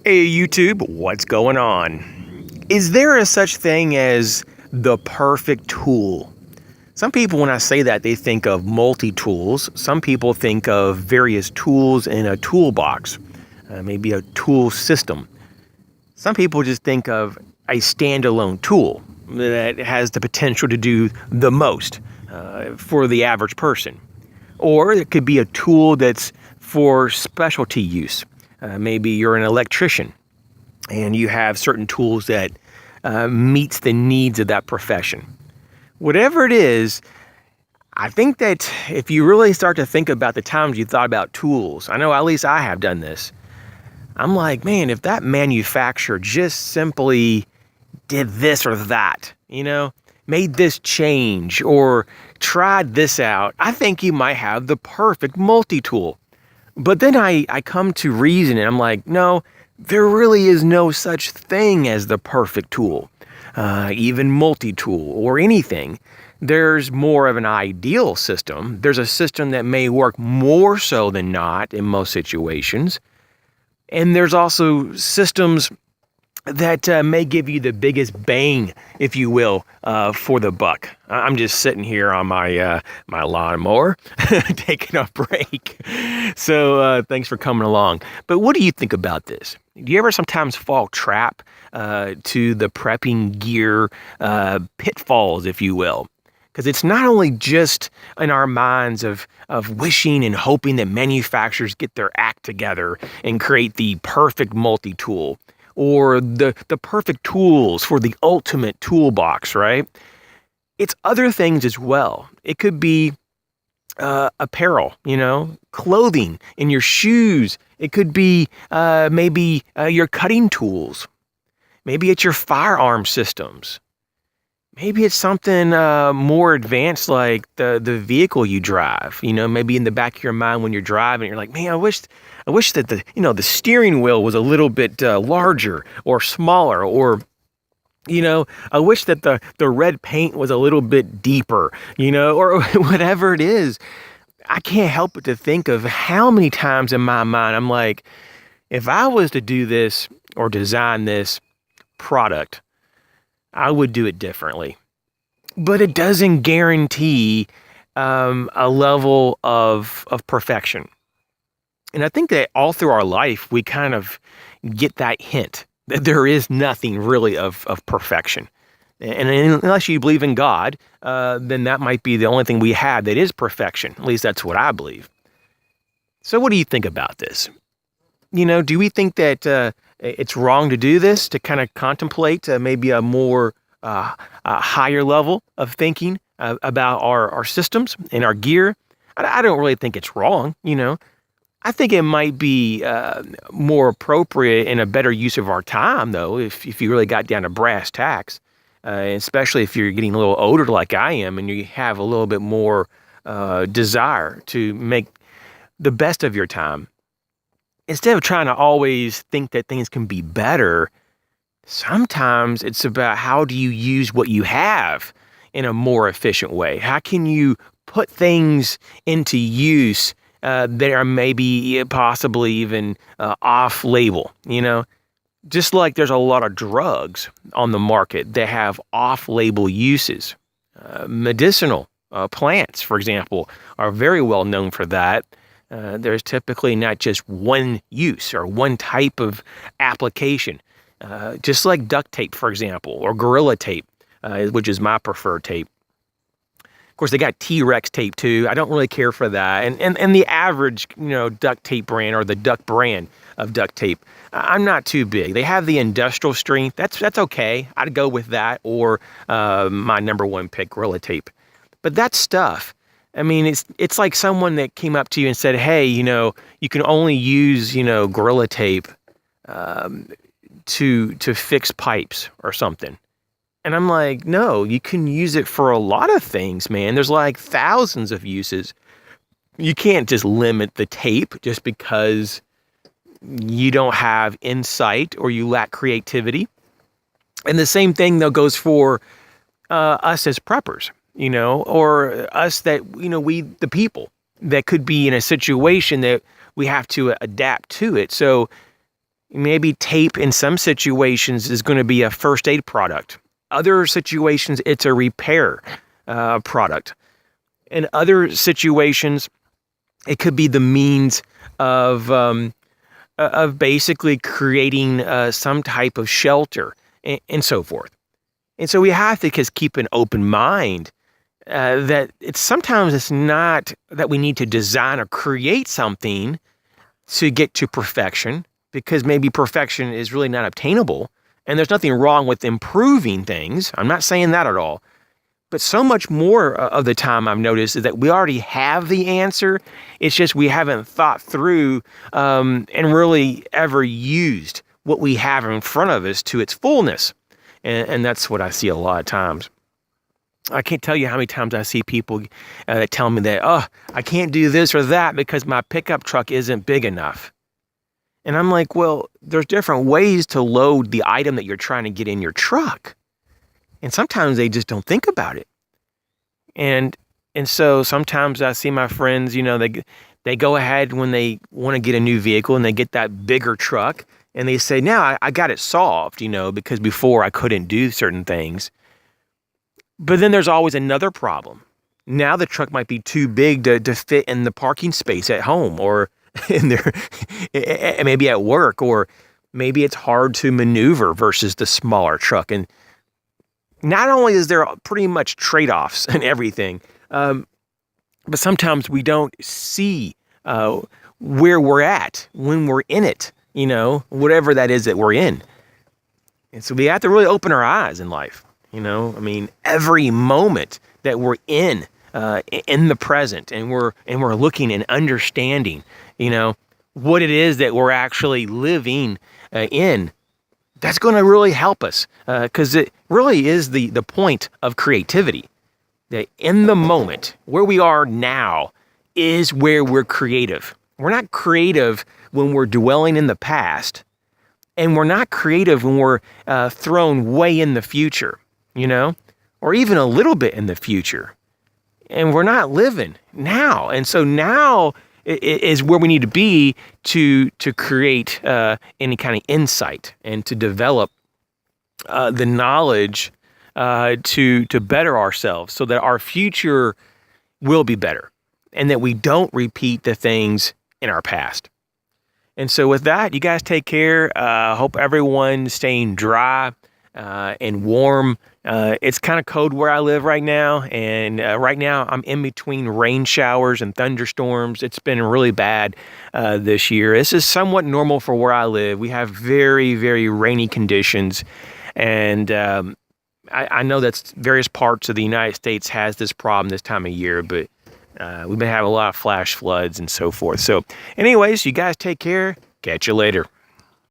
Hey YouTube, what's going on? Is there a such thing as the perfect tool? Some people, when I say that, they think of multi-tools. Some people think of various tools in a toolbox, maybe a tool system. Some people just think of a standalone tool that has the potential to do the most for the average person. Or it could be a tool that's for specialty use. Maybe you're an electrician and you have certain tools that meets the needs of that profession. Whatever it is, I think that if you really start to think about the times you thought about tools, I know at least I have done this. I'm like, man, if that manufacturer just simply did this or that, made this change or tried this out, I think you might have the perfect multi-tool. But then I come to reason and I'm like, no, there really is no such thing as the perfect tool, even multi-tool or anything. There's more of an ideal system. There's a system that may work more so than not in most situations. And there's also systems that may give you the biggest bang, if you will, for the buck. I'm just sitting here on my lawnmower, taking a break. So thanks for coming along. But what do you think about this? Do you ever sometimes fall trap to the prepping gear pitfalls, if you will? Because it's not only just in our minds of wishing and hoping that manufacturers get their act together and create the perfect multi-tool, or the perfect tools for the ultimate toolbox, right? It's other things as well. It could be apparel, clothing in your shoes. It could be maybe your cutting tools. Maybe it's your firearm systems. Maybe it's something more advanced like the vehicle you drive, maybe in the back of your mind when you're driving, you're like, man, I wish that the steering wheel was a little bit larger or smaller, or, I wish that the red paint was a little bit deeper, or whatever it is. I can't help but to think of how many times in my mind I'm like, if I was to do this or design this product, I would do it differently. But it doesn't guarantee a level of perfection. And I think that all through our life, we kind of get that hint that there is nothing really of perfection. And unless you believe in God, then that might be the only thing we have that is perfection. At least that's what I believe. So what do you think about this? Do we think that it's wrong to do this, to kind of contemplate maybe a more a higher level of thinking about our systems and our gear? I don't really think it's wrong, I think it might be more appropriate and a better use of our time, though, if you really got down to brass tacks, especially if you're getting a little older like I am and you have a little bit more desire to make the best of your time. Instead of trying to always think that things can be better, sometimes it's about how do you use what you have in a more efficient way? How can you put things into use that are maybe possibly even off-label, Just like there's a lot of drugs on the market that have off-label uses. Medicinal plants, for example, are very well known for that. There's typically not just one use or one type of application, just like duct tape, for example, or Gorilla Tape, which is my preferred tape. Of course, they got T-Rex tape too. I don't really care for that. And the average, duct tape brand or the duck brand of duct tape, I'm not too big. They have the industrial strength. That's okay. I'd go with that, or my number one pick, Gorilla Tape. But that stuff, I mean, it's like someone that came up to you and said, hey, you can only use, Gorilla Tape to fix pipes or something. And I'm like, no, you can use it for a lot of things, man. There's like thousands of uses. You can't just limit the tape just because you don't have insight or you lack creativity. And the same thing, though, goes for us as preppers. Or us that, we, the people that could be in a situation that we have to adapt to it. So Maybe tape in some situations is going to be a first aid product. Other situations, it's a repair product. In other situations, it could be the means of basically creating some type of shelter and so forth. And so we have to just keep an open mind that sometimes it's not that we need to design or create something to get to perfection, because maybe perfection is really not obtainable. And there's nothing wrong with improving things. I'm not saying that at all. But so much more of the time I've noticed is that we already have the answer. It's just we haven't thought through and really ever used what we have in front of us to its fullness. And that's what I see a lot of times. I can't tell you how many times I see people that tell me that, oh, I can't do this or that because my pickup truck isn't big enough. And I'm like, well, there's different ways to load the item that you're trying to get in your truck. And sometimes they just don't think about it. And so sometimes I see my friends, they go ahead when they want to get a new vehicle and they get that bigger truck and they say, now I got it solved, because before I couldn't do certain things. But then there's always another problem. Now the truck might be too big to fit in the parking space at home or in there, maybe at work, or maybe it's hard to maneuver versus the smaller truck. And not only is there pretty much trade-offs and everything, but sometimes we don't see where we're at when we're in it, whatever that is that we're in. And so we have to really open our eyes in life. Every moment that we're in the present, and we're looking and understanding, what it is that we're actually living in, that's going to really help us, because it really is the point of creativity. That in the moment, where we are now, is where we're creative. We're not creative when we're dwelling in the past, and we're not creative when we're thrown way in the future. Or even a little bit in the future. And we're not living now. And so now is where we need to be to create any kind of insight and to develop the knowledge to better ourselves so that our future will be better and that we don't repeat the things in our past. And so with that, you guys take care. Hope everyone's staying dry and warm. It's kind of cold where I live right now, and right now I'm in between rain showers and thunderstorms. It's been really bad this year. This is somewhat normal for where I live. We have very, very rainy conditions, and I know that various parts of the United States has this problem this time of year, but we've been having a lot of flash floods and so forth. So anyways, you guys take care. Catch you later.